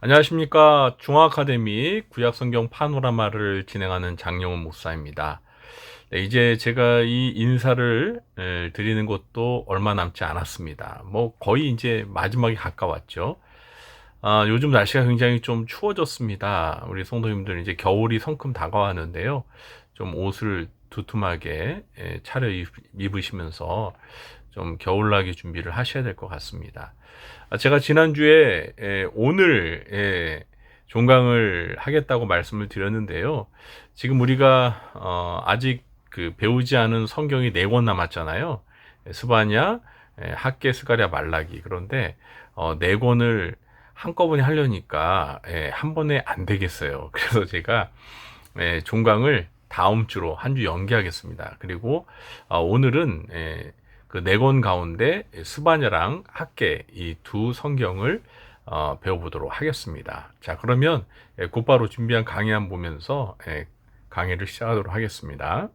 안녕하십니까. 중앙아카데미 구약성경 파노라마를 진행하는 장영훈 목사입니다. 네, 이제 제가 이 인사를 드리는 것도 얼마 남지 않았습니다. 뭐 거의 이제 마지막에 가까웠죠. 요즘 날씨가 굉장히 좀 추워졌습니다. 우리 성도님들 이제 겨울이 성큼 다가왔는데요. 좀 옷을 두툼하게 차려 입으시면서 좀 겨울나기 준비를 하셔야 될 것 같습니다. 제가 지난주에 오늘 종강을 하겠다고 말씀을 드렸는데요. 지금 우리가 아직 그 배우지 않은 성경이 4권 남았잖아요. 스바냐, 학개, 스가랴, 말라기. 그런데 4권을 한꺼번에 하려니까 한 번에 안 되겠어요. 그래서 제가 종강을 다음 주로 한 주 연기하겠습니다. 그리고 오늘은 그 4권 가운데 스바냐랑 학개 이 두 성경을 배워보도록 하겠습니다. 자, 그러면 곧바로 준비한 강의 보면서 강의를 시작하도록 하겠습니다.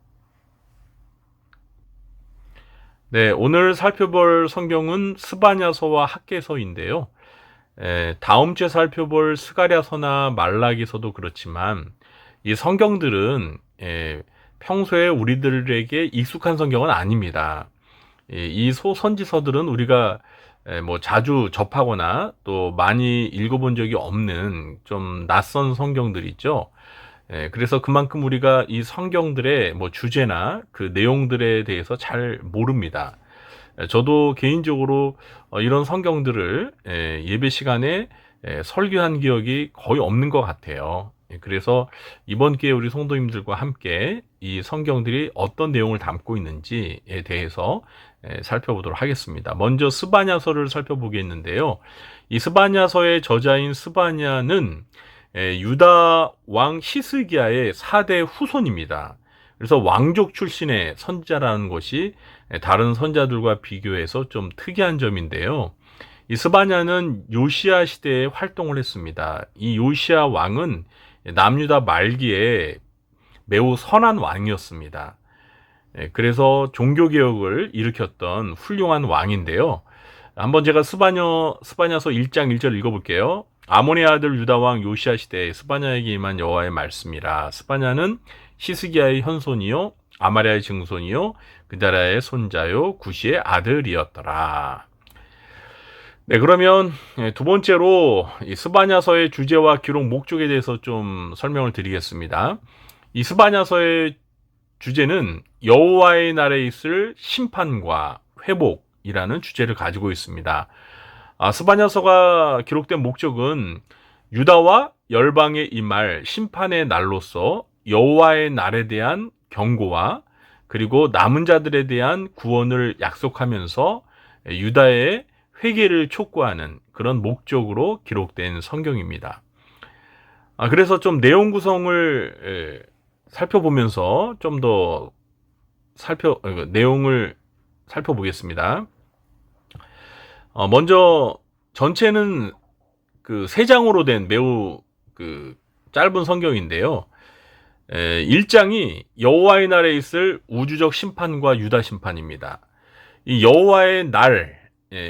네, 오늘 살펴볼 성경은 스바냐서와 학개서인데요. 다음 주에 살펴볼 스가랴서나 말라기서도 그렇지만 이 성경들은 평소에 우리들에게 익숙한 성경은 아닙니다. 이 소선지서들은 우리가 뭐 자주 접하거나 또 많이 읽어본 적이 없는 좀 낯선 성경들 있죠. 그래서 그만큼 우리가 이 성경들의 뭐 주제나 그 내용들에 대해서 잘 모릅니다. 저도 개인적으로 이런 성경들을 예배 시간에 설교한 기억이 거의 없는 것 같아요. 그래서 이번 기회에 우리 성도님들과 함께 이 성경들이 어떤 내용을 담고 있는지에 대해서 살펴보도록 하겠습니다. 먼저 스바냐서를 살펴보겠는데요. 이 스바냐서의 저자인 스바냐는 유다 왕 히스기야의 4대 후손입니다. 그래서 왕족 출신의 선지자라는 것이 다른 선자들과 비교해서 좀 특이한 점인데요. 이 스바냐는 요시야 시대에 활동을 했습니다. 이 요시야 왕은 남유다 말기에 매우 선한 왕이었습니다. 그래서 종교개혁을 일으켰던 훌륭한 왕인데요. 한번 제가 스바냐서 1장 1절 읽어볼게요. 아몬의 아들 유다 왕 요시야 시대에 스바냐에게 임한 여호와의 말씀이라. 스바냐는 히스기야의 현손이요 아마랴의 증손이요 그다라의 손자요 구시의 아들이었더라. 네, 그러면 두 번째로 이 스바냐서의 주제와 기록 목적에 대해서 좀 설명을 드리겠습니다. 이 스바냐서의 주제는 여호와의 날에 있을 심판과 회복이라는 주제를 가지고 있습니다. 스바냐서가 기록된 목적은 유다와 열방에 임할 심판의 날로서 여호와의 날에 대한 경고와 그리고 남은 자들에 대한 구원을 약속하면서 유다의 회개를 촉구하는 그런 목적으로 기록된 성경입니다. 그래서 좀 내용 구성을 살펴보면서 좀 더 내용을 살펴보겠습니다. 먼저 전체는 그 3장으로 된 매우 그 짧은 성경인데요. 1장이 여호와의 날에 있을 우주적 심판과 유다 심판입니다. 이 여호와의 날,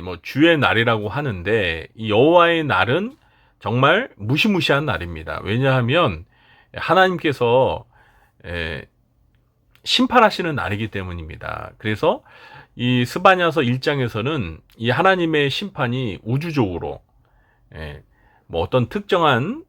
뭐 주의 날이라고 하는데 이 여호와의 날은 정말 무시무시한 날입니다. 왜냐하면 하나님께서 심판하시는 날이기 때문입니다. 그래서 이 스바냐서 1장에서는 이 하나님의 심판이 우주적으로 뭐 어떤 특정한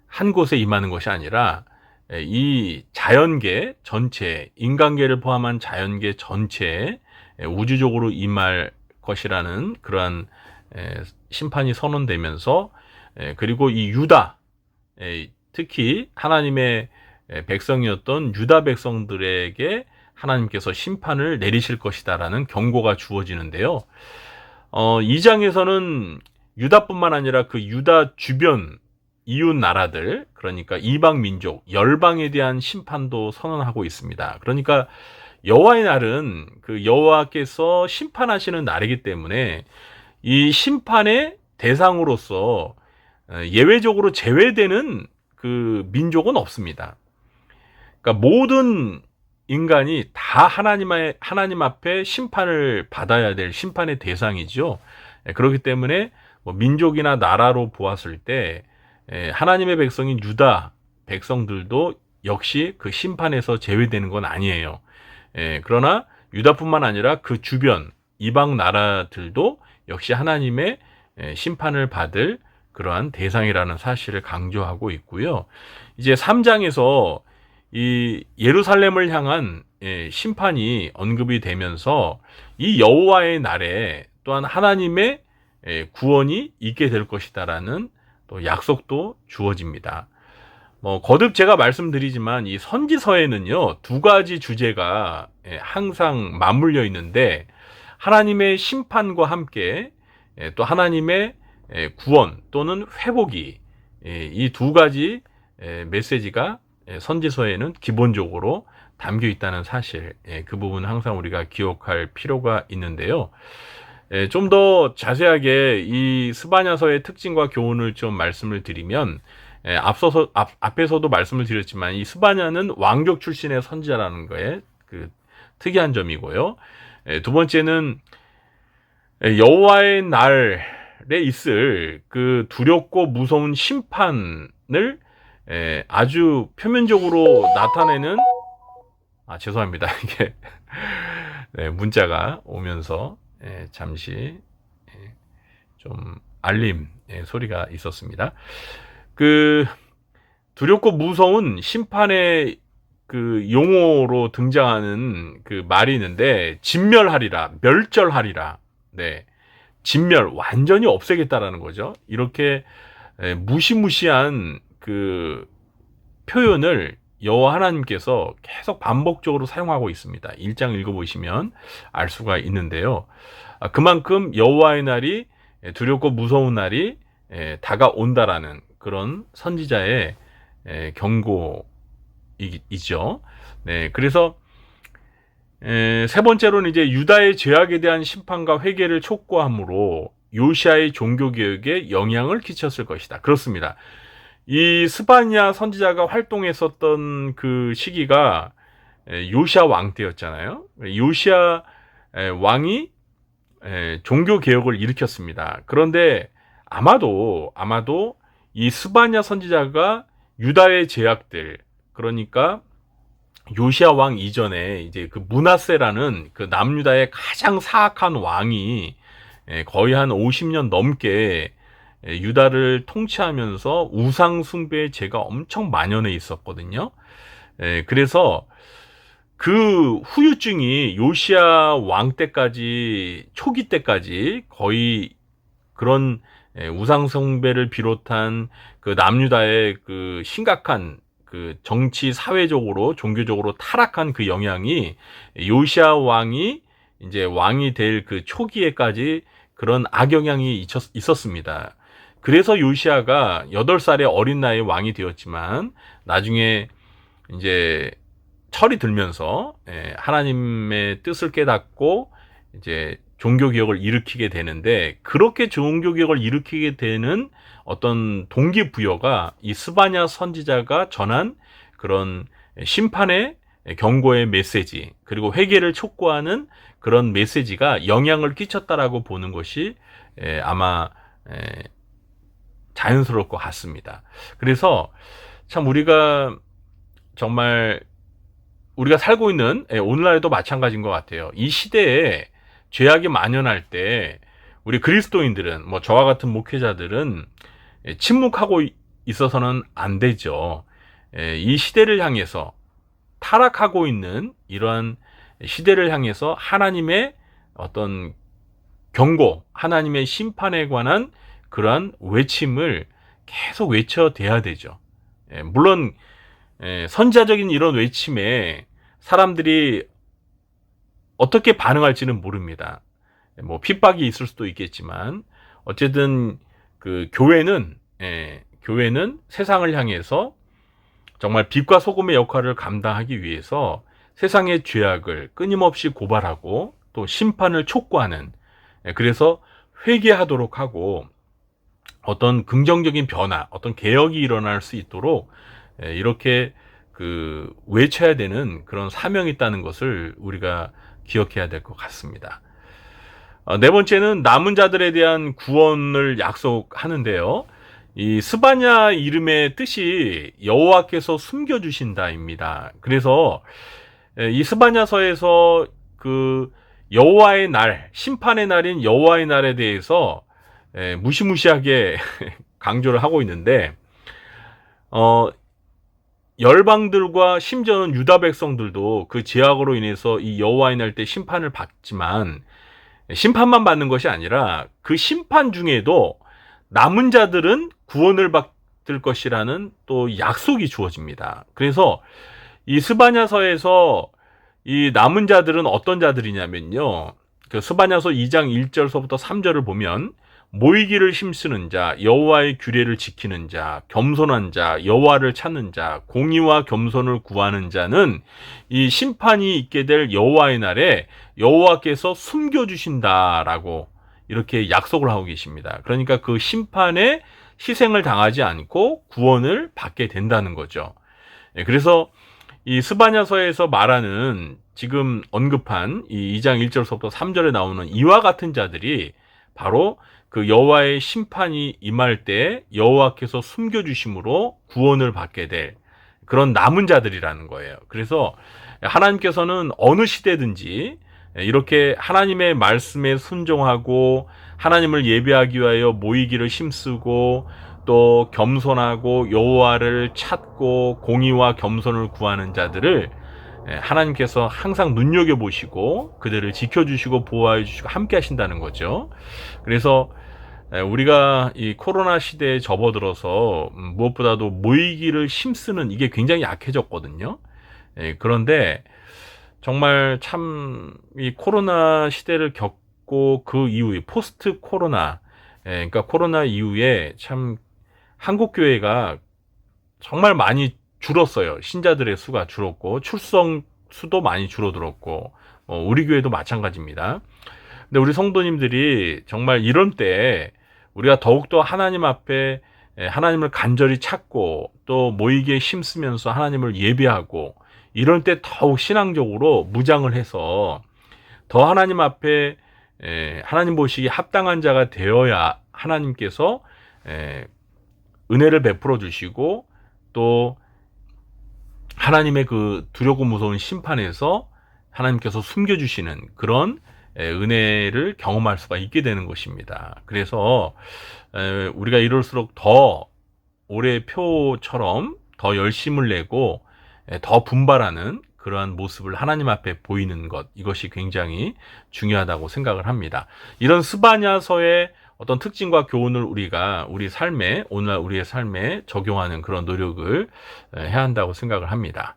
한 곳에 임하는 것이 아니라 이 자연계 전체, 인간계를 포함한 자연계 전체에 우주적으로 임할 것이라는 그러한 심판이 선언되면서 그리고 이 유다, 특히 하나님의 백성이었던 유다 백성들에게 하나님께서 심판을 내리실 것이다라는 경고가 주어지는데요. 2장에서는 유다뿐만 아니라 그 유다 주변 이웃 나라들, 그러니까 이방 민족, 열방에 대한 심판도 선언하고 있습니다. 그러니까 여호와의 날은 그 여호와께서 심판하시는 날이기 때문에 이 심판의 대상으로서 예외적으로 제외되는 그 민족은 없습니다. 그러니까 모든 인간이 다 하나님 앞에 심판을 받아야 될 심판의 대상이죠. 그렇기 때문에 뭐 민족이나 나라로 보았을 때 하나님의 백성인 유다 백성들도 역시 그 심판에서 제외되는 건 아니에요. 그러나 유다뿐만 아니라 그 주변 이방 나라들도 역시 하나님의 심판을 받을 그러한 대상이라는 사실을 강조하고 있고요. 이제 3장에서 이 예루살렘을 향한 심판이 언급이 되면서 이 여호와의 날에 또한 하나님의 구원이 있게 될 것이다라는 또 약속도 주어집니다. 뭐 거듭 제가 말씀드리지만 이 선지서에는요, 두 가지 주제가 항상 맞물려 있는데 하나님의 심판과 함께 또 하나님의 구원 또는 회복이 이 두 가지 메시지가 선지서에는 기본적으로 담겨 있다는 사실, 그 부분 항상 우리가 기억할 필요가 있는데요. 좀 더 자세하게 이 스바냐서의 특징과 교훈을 좀 말씀을 드리면, 앞에서도 말씀을 드렸지만 이 스바냐는 왕족 출신의 선지자라는 거에 그 특이한 점이고요. 두 번째는 여호와의 날에 있을 그 두렵고 무서운 심판을 아주 표면적으로 나타내는, 죄송합니다. 이게 문자가 오면서 잠시 좀 알림 소리가 있었습니다. 그 두렵고 무서운 심판의 그 용어로 등장하는 그 말이 있는데, 진멸하리라, 멸절하리라. 네, 진멸, 완전히 없애겠다라는 거죠. 이렇게 무시무시한 그 표현을 여호와 하나님께서 계속 반복적으로 사용하고 있습니다. 1장 읽어보시면 알 수가 있는데요. 그만큼 여호와의 날이, 두렵고 무서운 날이 다가온다라는 그런 선지자의 경고이죠. 네, 그래서 세 번째로는 이제 유다의 죄악에 대한 심판과 회개를 촉구함으로 요시아의 종교개혁에 영향을 끼쳤을 것이다. 그렇습니다. 이 스바냐 선지자가 활동했었던 그 시기가 요시아 왕 때였잖아요. 요시아 왕이 종교개혁을 일으켰습니다. 그런데 아마도 이 스바냐 선지자가 유다의 죄악들, 그러니까 요시아 왕 이전에 이제 그 므낫세라는 그 남유다의 가장 사악한 왕이 거의 한 50년 넘게 유다를 통치하면서 우상 숭배의 죄가 엄청 만연해 있었거든요. 그래서 그 후유증이 요시아 왕 때까지, 초기 때까지 거의 그런 우상 숭배를 비롯한 그 남유다의 그 심각한 그 정치, 사회적으로, 종교적으로 타락한 그 영향이 요시아 왕이 이제 왕이 될 그 초기에까지 그런 악영향이 있었습니다. 그래서 요시아가 8살의 어린 나이에 왕이 되었지만 나중에 이제 철이 들면서 하나님의 뜻을 깨닫고 이제 종교개혁을 일으키게 되는데, 그렇게 종교개혁을 일으키게 되는 어떤 동기부여가 이 스바냐 선지자가 전한 그런 심판의 경고의 메시지, 그리고 회개를 촉구하는 그런 메시지가 영향을 끼쳤다라고 보는 것이 아마 자연스러울 것 같습니다. 그래서 참 우리가 정말 우리가 살고 있는 오늘날에도 마찬가지인 것 같아요. 이 시대에 죄악이 만연할 때 우리 그리스도인들은, 뭐 저와 같은 목회자들은 침묵하고 있어서는 안 되죠. 이 시대를 향해서, 타락하고 있는 이러한 시대를 향해서 하나님의 어떤 경고, 하나님의 심판에 관한 그러한 외침을 계속 외쳐대야 되죠. 물론 선지자적인 이런 외침에 사람들이 어떻게 반응할지는 모릅니다. 뭐 핍박이 있을 수도 있겠지만 어쨌든 그 교회는 세상을 향해서 정말 빛과 소금의 역할을 감당하기 위해서 세상의 죄악을 끊임없이 고발하고 또 심판을 촉구하는, 그래서 회개하도록 하고 어떤 긍정적인 변화, 어떤 개혁이 일어날 수 있도록 이렇게 그 외쳐야 되는 그런 사명이 있다는 것을 우리가 기억해야 될 것 같습니다. 네 번째는 남은 자들에 대한 구원을 약속하는데요. 이 스바냐 이름의 뜻이 여호와께서 숨겨주신다입니다. 그래서 이 스바냐서에서 그 여호와의 날, 심판의 날인 여호와의 날에 대해서 무시무시하게 강조를 하고 있는데, 열방들과 심지어는 유다 백성들도 그 죄악으로 인해서 이 여호와의 날 때 심판을 받지만, 심판만 받는 것이 아니라 그 심판 중에도 남은 자들은 구원을 받을 것이라는 또 약속이 주어집니다. 그래서 이 스바냐서에서 이 남은 자들은 어떤 자들이냐면요, 그 스바냐서 2장 1절서부터 3절을 보면, 모이기를 힘쓰는 자, 여호와의 규례를 지키는 자, 겸손한 자, 여호와를 찾는 자, 공의와 겸손을 구하는 자는 이 심판이 있게 될 여호와의 날에 여호와께서 숨겨주신다라고 이렇게 약속을 하고 계십니다. 그러니까 그 심판에 희생을 당하지 않고 구원을 받게 된다는 거죠. 그래서 이 스바냐서에서 말하는 지금 언급한 이 2장 1절서부터 3절에 나오는 이와 같은 자들이 바로 그 여호와의 심판이 임할 때 여호와께서 숨겨주심으로 구원을 받게 될 그런 남은 자들이라는 거예요. 그래서 하나님께서는 어느 시대든지 이렇게 하나님의 말씀에 순종하고 하나님을 예배하기 위하여 모이기를 힘쓰고 또 겸손하고 여호와를 찾고 공의와 겸손을 구하는 자들을 하나님께서 항상 눈여겨보시고 그들을 지켜주시고 보호해 주시고 함께 하신다는 거죠. 그래서 우리가 이 코로나 시대에 접어들어서 무엇보다도 모이기를 힘쓰는 이게 굉장히 약해졌거든요. 그런데 정말 참 이 코로나 시대를 겪고 그 이후에 포스트 코로나, 그러니까 코로나 이후에 참 한국 교회가 정말 많이 줄었어요. 신자들의 수가 줄었고 출석 수도 많이 줄어들었고 우리 교회도 마찬가지입니다. 근데 우리 성도님들이 정말 이런 때 우리가 더욱더 하나님 앞에 하나님을 간절히 찾고 또 모이기에 힘쓰면서 하나님을 예배하고 이럴 때 더욱 신앙적으로 무장을 해서 더 하나님 앞에 하나님 보시기에 합당한 자가 되어야 하나님께서 은혜를 베풀어 주시고 또 하나님의 그 두렵고 무서운 심판에서 하나님께서 숨겨주시는 그런 은혜를 경험할 수가 있게 되는 것입니다. 그래서 우리가 이럴수록 더 올해 표처럼 더 열심을 내고 더 분발하는 그러한 모습을 하나님 앞에 보이는 것, 이것이 굉장히 중요하다고 생각을 합니다. 이런 스바냐서의 어떤 특징과 교훈을 우리가 우리 삶에, 오늘날 우리의 삶에 적용하는 그런 노력을 해야 한다고 생각을 합니다.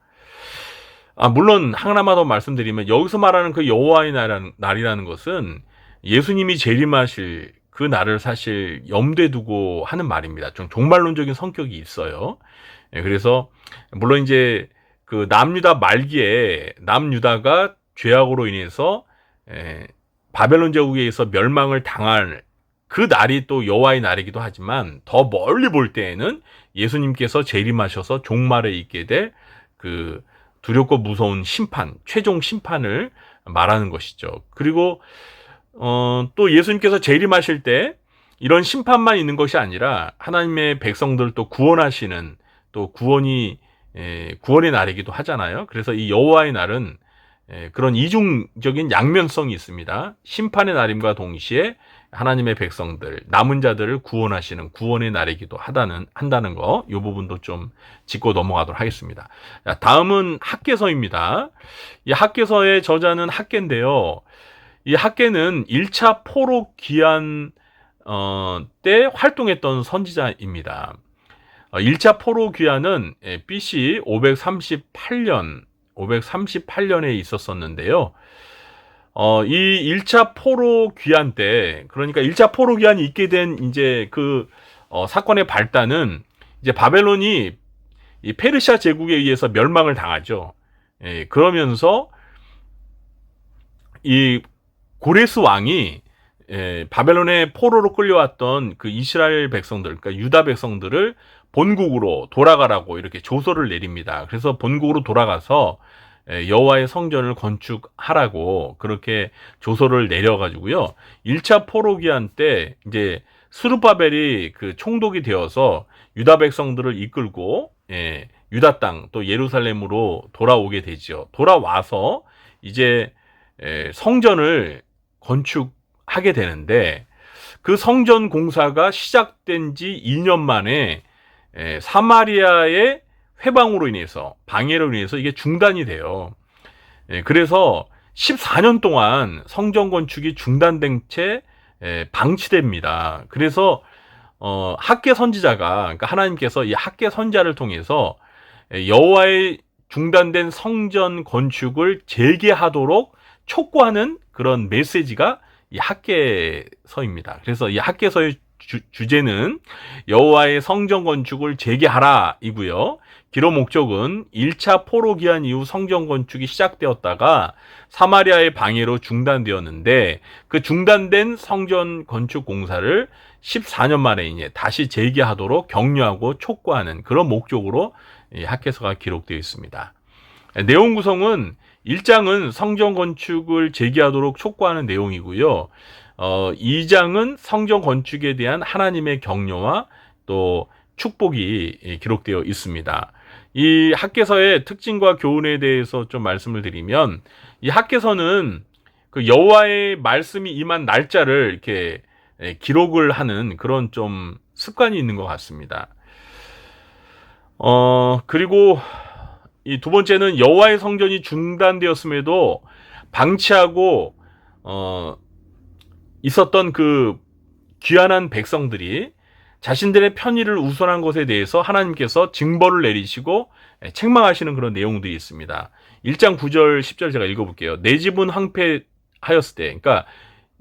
물론 하나만 더 말씀드리면 여기서 말하는 그 여호와의 날이라는 것은 예수님이 재림하실 그 날을 사실 염두에 두고 하는 말입니다. 좀 종말론적인 성격이 있어요. 그래서 물론 이제 그 남유다 말기에 남유다가 죄악으로 인해서 바벨론 제국에 의해서 멸망을 당할 그 날이 또 여호와의 날이기도 하지만 더 멀리 볼 때에는 예수님께서 재림하셔서 종말에 있게 될 그 두렵고 무서운 심판, 최종 심판을 말하는 것이죠. 그리고 또 예수님께서 재림하실 때 이런 심판만 있는 것이 아니라 하나님의 백성들 또 구원하시는 또 구원의 날이기도 하잖아요. 그래서 이 여호와의 날은 그런 이중적인 양면성이 있습니다. 심판의 날임과 동시에 하나님의 백성들, 남은 자들을 구원하시는 구원의 날이기도 한다는 거, 이 부분도 좀 짚고 넘어가도록 하겠습니다. 자, 다음은 학개서입니다. 이 학개서의 저자는 학개인데요. 이 학개는 1차 포로 귀환 때 활동했던 선지자입니다. 1차 포로 귀환은 BC 538년에 있었었는데요. 이 1차 포로 귀환 때, 그러니까 1차 포로 귀환이 있게 된 이제 그 사건의 발단은 이제 바벨론이 이 페르시아 제국에 의해서 멸망을 당하죠. 그러면서 이 고레스 왕이 바벨론의 포로로 끌려왔던 그 이스라엘 백성들, 그러니까 유다 백성들을 본국으로 돌아가라고 이렇게 조서를 내립니다. 그래서 본국으로 돌아가서 여호와의 성전을 건축하라고 그렇게 조서를 내려가지고요. 1차 포로기한 때 이제 스룹바벨이 그 총독이 되어서 유다 백성들을 이끌고 유다 땅 또 예루살렘으로 돌아오게 되죠. 돌아와서 이제 성전을 건축하게 되는데 그 성전 공사가 시작된 지 2년 만에 사마리아의 회방으로 인해서 방해로 인해서 이게 중단이 돼요. 그래서 14년 동안 성전 건축이 중단된 채 방치됩니다. 그래서 학개 선지자가 그러니까 하나님께서 이 학개 선지자를 통해서 여호와의 중단된 성전 건축을 재개하도록 촉구하는 그런 메시지가 이 학개서입니다. 그래서 이 학개서의 주제는 여호와의 성전 건축을 재개하라 이고요. 기로 목적은 1차 포로 기한 이후 성전 건축이 시작되었다가 사마리아의 방해로 중단되었는데 그 중단된 성전 건축 공사를 14년 만에 이제 다시 재개하도록 격려하고 촉구하는 그런 목적으로 이 학개서가 기록되어 있습니다. 내용 구성은 1장은 성전 건축을 재개하도록 촉구하는 내용이고요. 2장은 성전 건축에 대한 하나님의 격려와 또 축복이 기록되어 있습니다. 이 학개서의 특징과 교훈에 대해서 좀 말씀을 드리면 이 학개서는 그 여호와의 말씀이 임한 날짜를 이렇게 기록을 하는 그런 좀 습관이 있는 것 같습니다. 그리고 이 두 번째는 여호와의 성전이 중단되었음에도 방치하고 있었던 그 귀환한 백성들이 자신들의 편의를 우선한 것에 대해서 하나님께서 징벌을 내리시고 책망하시는 그런 내용들이 있습니다. 1장 9절 10절 제가 읽어볼게요. 내 집은 황폐하였을 때, 그러니까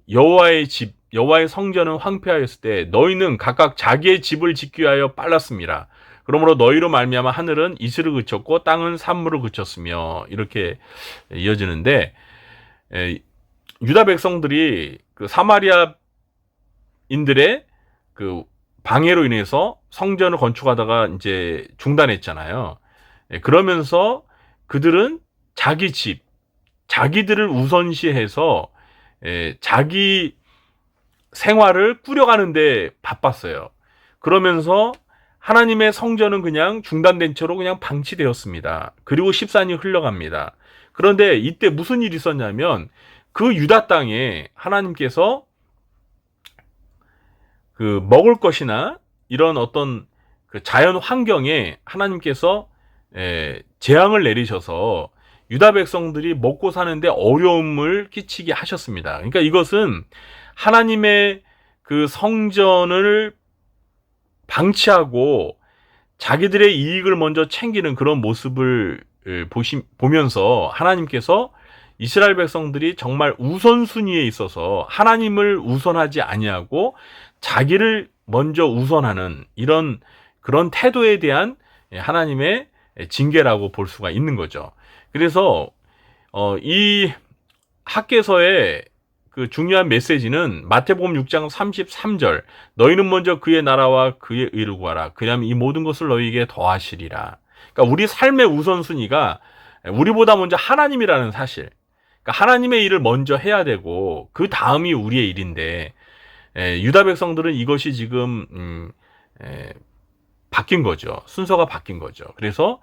여호와의 집, 여호와의 성전은 황폐하였을 때 너희는 각각 자기의 집을 짓기 위하여 빨랐습니다. 그러므로 너희로 말미암아 하늘은 이슬을 그쳤고 땅은 산물을 그쳤으며 이렇게 이어지는데 유다 백성들이 그 사마리아인들의 그 방해로 인해서 성전을 건축하다가 이제 중단했잖아요. 그러면서 그들은 자기 집, 자기들을 우선시해서 자기 생활을 꾸려가는데 바빴어요. 그러면서 하나님의 성전은 그냥 중단된 채로 그냥 방치되었습니다. 그리고 14년이 흘러갑니다. 그런데 이때 무슨 일이 있었냐면 그 유다 땅에 하나님께서 그 먹을 것이나 이런 어떤 그 자연 환경에 하나님께서 재앙을 내리셔서 유다 백성들이 먹고 사는데 어려움을 끼치게 하셨습니다. 그러니까 이것은 하나님의 그 성전을 방치하고 자기들의 이익을 먼저 챙기는 그런 모습을 보면서 하나님께서 이스라엘 백성들이 정말 우선순위에 있어서 하나님을 우선하지 아니하고 자기를 먼저 우선하는 이런 그런 태도에 대한 하나님의 징계라고 볼 수가 있는 거죠. 그래서 이 학개서의 그 중요한 메시지는 마태복음 6장 33절 너희는 먼저 그의 나라와 그의 의를 구하라. 그리하면 이 모든 것을 너희에게 더하시리라. 그러니까 우리 삶의 우선순위가 우리보다 먼저 하나님이라는 사실. 그러니까 하나님의 일을 먼저 해야 되고 그 다음이 우리의 일인데 유다 백성들은 이것이 지금 바뀐 거죠. 순서가 바뀐 거죠. 그래서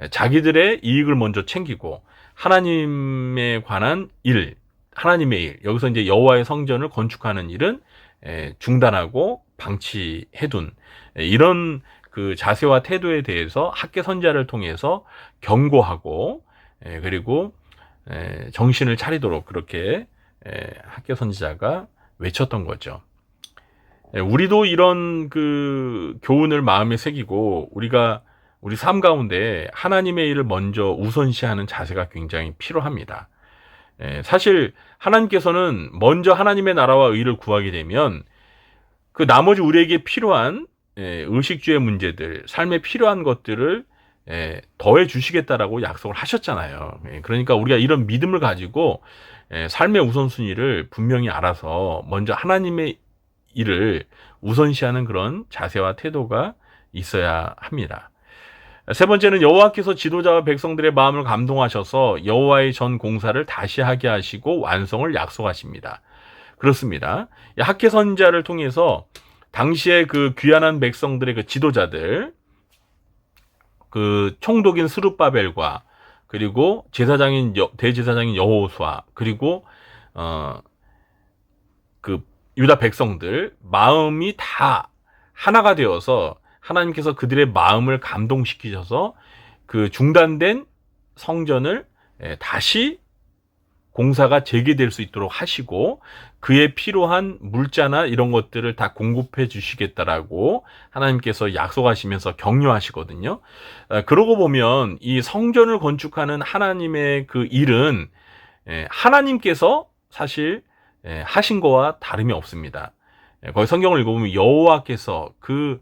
자기들의 이익을 먼저 챙기고 하나님에 관한 일, 하나님의 일, 여기서 이제 여호와의 성전을 건축하는 일은 중단하고 방치해둔 이런 그 자세와 태도에 대해서 학개 선지자를 통해서 경고하고 그리고 정신을 차리도록 그렇게 학개 선지자가 외쳤던 거죠. 우리도 이런 그 교훈을 마음에 새기고 우리 삶 가운데 하나님의 일을 먼저 우선시하는 자세가 굉장히 필요합니다. 사실 하나님께서는 먼저 하나님의 나라와 의를 구하게 되면 그 나머지 우리에게 필요한 의식주의 문제들, 삶에 필요한 것들을 더해 주시겠다라고 약속을 하셨잖아요. 그러니까 우리가 이런 믿음을 가지고 삶의 우선순위를 분명히 알아서 먼저 하나님의 일을 우선시하는 그런 자세와 태도가 있어야 합니다. 세 번째는 여호와께서 지도자와 백성들의 마음을 감동하셔서 여호와의 전 공사를 다시 하게 하시고 완성을 약속하십니다. 그렇습니다. 학개 선지자를 통해서 당시에 그 귀환한 백성들의 그 지도자들, 그 총독인 스룹바벨과 그리고 대제사장인 여호수아, 그리고 그 유다 백성들 마음이 다 하나가 되어서 하나님께서 그들의 마음을 감동시키셔서 그 중단된 성전을 다시 공사가 재개될 수 있도록 하시고 그에 필요한 물자나 이런 것들을 다 공급해 주시겠다라고 하나님께서 약속하시면서 격려하시거든요. 그러고 보면 이 성전을 건축하는 하나님의 그 일은 하나님께서 사실 하신 거와 다름이 없습니다. 거기 성경을 읽어보면 여호와께서 그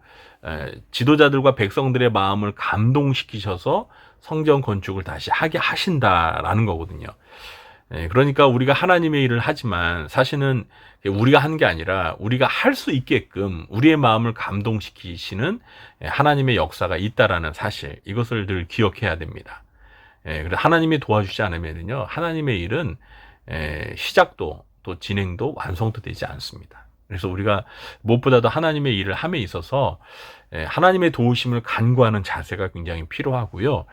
지도자들과 백성들의 마음을 감동시키셔서 성전 건축을 다시 하게 하신다라는 거거든요. 그러니까 우리가 하나님의 일을 하지만 사실은 우리가 하는 게 아니라 우리가 할 수 있게끔 우리의 마음을 감동시키시는 하나님의 역사가 있다라는 사실, 이것을 늘 기억해야 됩니다. 그래서 하나님이 도와주지 않으면요, 하나님의 일은 시작도 또 진행도 완성도 되지 않습니다. 그래서 우리가 무엇보다도 하나님의 일을 함에 있어서 하나님의 도우심을 간구하는 자세가 굉장히 필요하고요.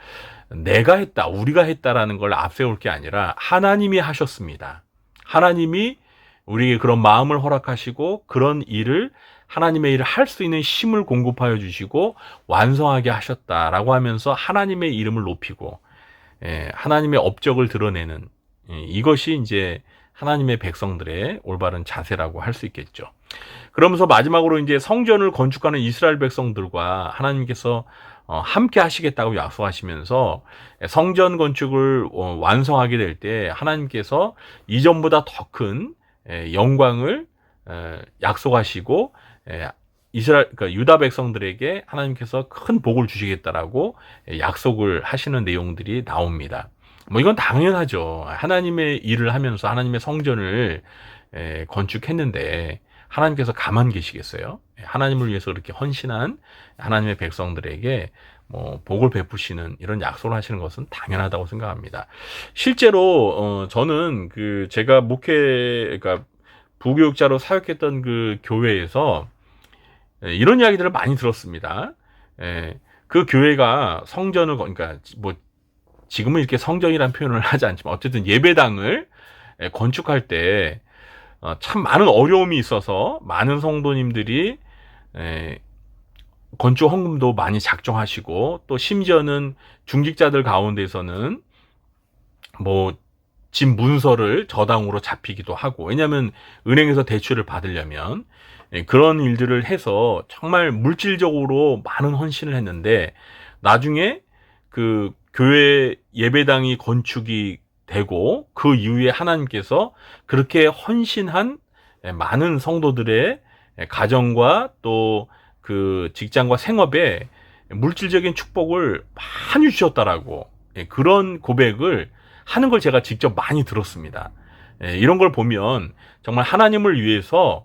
내가 했다, 우리가 했다라는 걸 앞세울 게 아니라 하나님이 하셨습니다. 하나님이 우리에게 그런 마음을 허락하시고 그런 일을, 하나님의 일을 할 수 있는 힘을 공급하여 주시고 완성하게 하셨다라고 하면서 하나님의 이름을 높이고 하나님의 업적을 드러내는, 이것이 이제 하나님의 백성들의 올바른 자세라고 할 수 있겠죠. 그러면서 마지막으로 이제 성전을 건축하는 이스라엘 백성들과 하나님께서 함께 하시겠다고 약속하시면서 성전 건축을 완성하게 될 때 하나님께서 이전보다 더 큰 영광을 약속하시고 그러니까 유다 백성들에게 하나님께서 큰 복을 주시겠다라고 약속을 하시는 내용들이 나옵니다. 뭐 이건 당연하죠. 하나님의 일을 하면서 하나님의 성전을 건축했는데 하나님께서 가만 계시겠어요? 하나님을 위해서 그렇게 헌신한 하나님의 백성들에게 뭐 복을 베푸시는 이런 약속을 하시는 것은 당연하다고 생각합니다. 실제로 저는 그 제가 그러니까 부교육자로 사역했던 그 교회에서 이런 이야기들을 많이 들었습니다. 그 교회가 성전을, 그러니까 뭐 지금은 이렇게 성전이라는 표현을 하지 않지만 어쨌든 예배당을 건축할 때 참 많은 어려움이 있어서 많은 성도님들이 건축 헌금도 많이 작정하시고, 또 심지어는 중직자들 가운데서는 뭐 집 문서를 저당으로 잡히기도 하고, 왜냐하면 은행에서 대출을 받으려면 그런 일들을 해서 정말 물질적으로 많은 헌신을 했는데 나중에 그 교회 예배당이 건축이 되고 그 이후에 하나님께서 그렇게 헌신한 많은 성도들의 가정과 또 그 직장과 생업에 물질적인 축복을 많이 주셨다라고 그런 고백을 하는 걸 제가 직접 많이 들었습니다. 이런 걸 보면 정말 하나님을 위해서,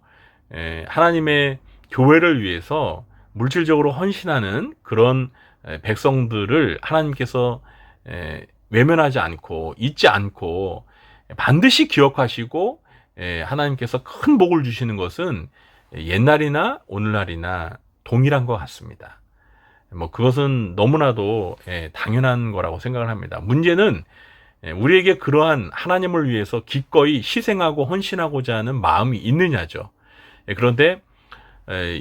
하나님의 교회를 위해서 물질적으로 헌신하는 그런 백성들을 하나님께서 외면하지 않고 잊지 않고 반드시 기억하시고 하나님께서 큰 복을 주시는 것은 옛날이나 오늘날이나 동일한 것 같습니다. 뭐 그것은 너무나도 당연한 거라고 생각을 합니다. 문제는 우리에게 그러한 하나님을 위해서 기꺼이 희생하고 헌신하고자 하는 마음이 있느냐죠. 그런데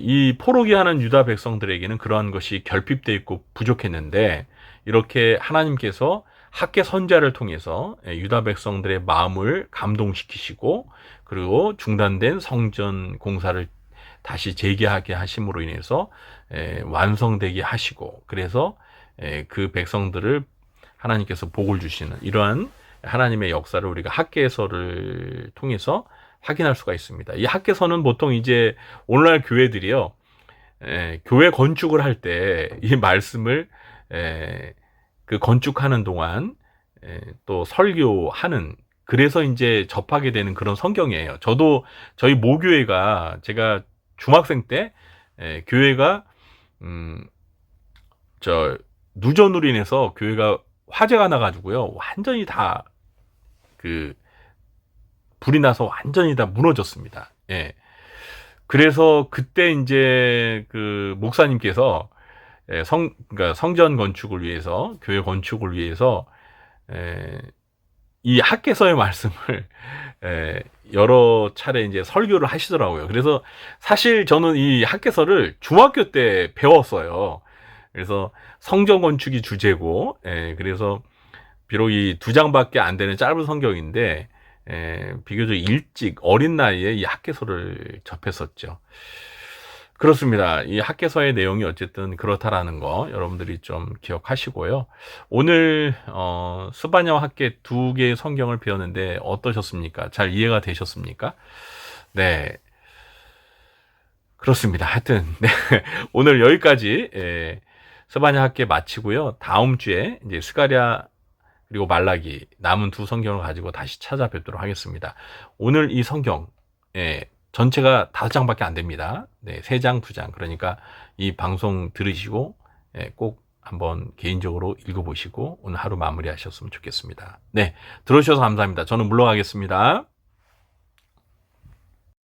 이 포로기하는 유다 백성들에게는 그러한 것이 결핍되어 있고 부족했는데, 이렇게 하나님께서 학개 선지자를 통해서 유다 백성들의 마음을 감동시키시고 그리고 중단된 성전 공사를 다시 재개하게 하심으로 인해서 완성되게 하시고, 그래서 그 백성들을 하나님께서 복을 주시는 이러한 하나님의 역사를 우리가 학개서를 통해서 확인할 수가 있습니다. 이 학개서는 보통 이제 오늘날 교회들이요, 교회 건축을 할 때 이 말씀을 그 건축하는 동안 또 설교하는, 그래서 이제 접하게 되는 그런 성경이에요. 저도 저희 모교회가, 제가 중학생 때 교회가 누전으로 인해서 교회가 화재가 나가지고요. 완전히 다 그 불이 나서 완전히 다 무너졌습니다. 예. 그래서 그때 이제 그 목사님께서 그러니까 성전 건축을 위해서, 교회 건축을 위해서 이 학개서의 말씀을 여러 차례 이제 설교를 하시더라고요. 그래서 사실 저는 이 학개서를 중학교 때 배웠어요. 그래서 성전 건축이 주제고, 그래서 비록 이 2장밖에 안 되는 짧은 성경인데, 비교적 일찍 어린 나이에 이 학개서를 접했었죠. 그렇습니다. 이 학개서의 내용이 어쨌든 그렇다라는 거 여러분들이 좀 기억하시고요. 오늘 스바냐와 학개 2개의 성경을 배웠는데 어떠셨습니까? 잘 이해가 되셨습니까? 네, 그렇습니다. 하여튼 네, 오늘 여기까지 스바냐 학개 마치고요. 다음 주에 이제 스가랴 그리고 말라기 남은 2 성경을 가지고 다시 찾아뵙도록 하겠습니다. 오늘 이 성경 전체가 5장밖에 안 됩니다. 네, 3장, 2장. 그러니까 이 방송 들으시고 꼭 한번 개인적으로 읽어보시고 오늘 하루 마무리하셨으면 좋겠습니다. 네, 들어주셔서 감사합니다. 저는 물러가겠습니다.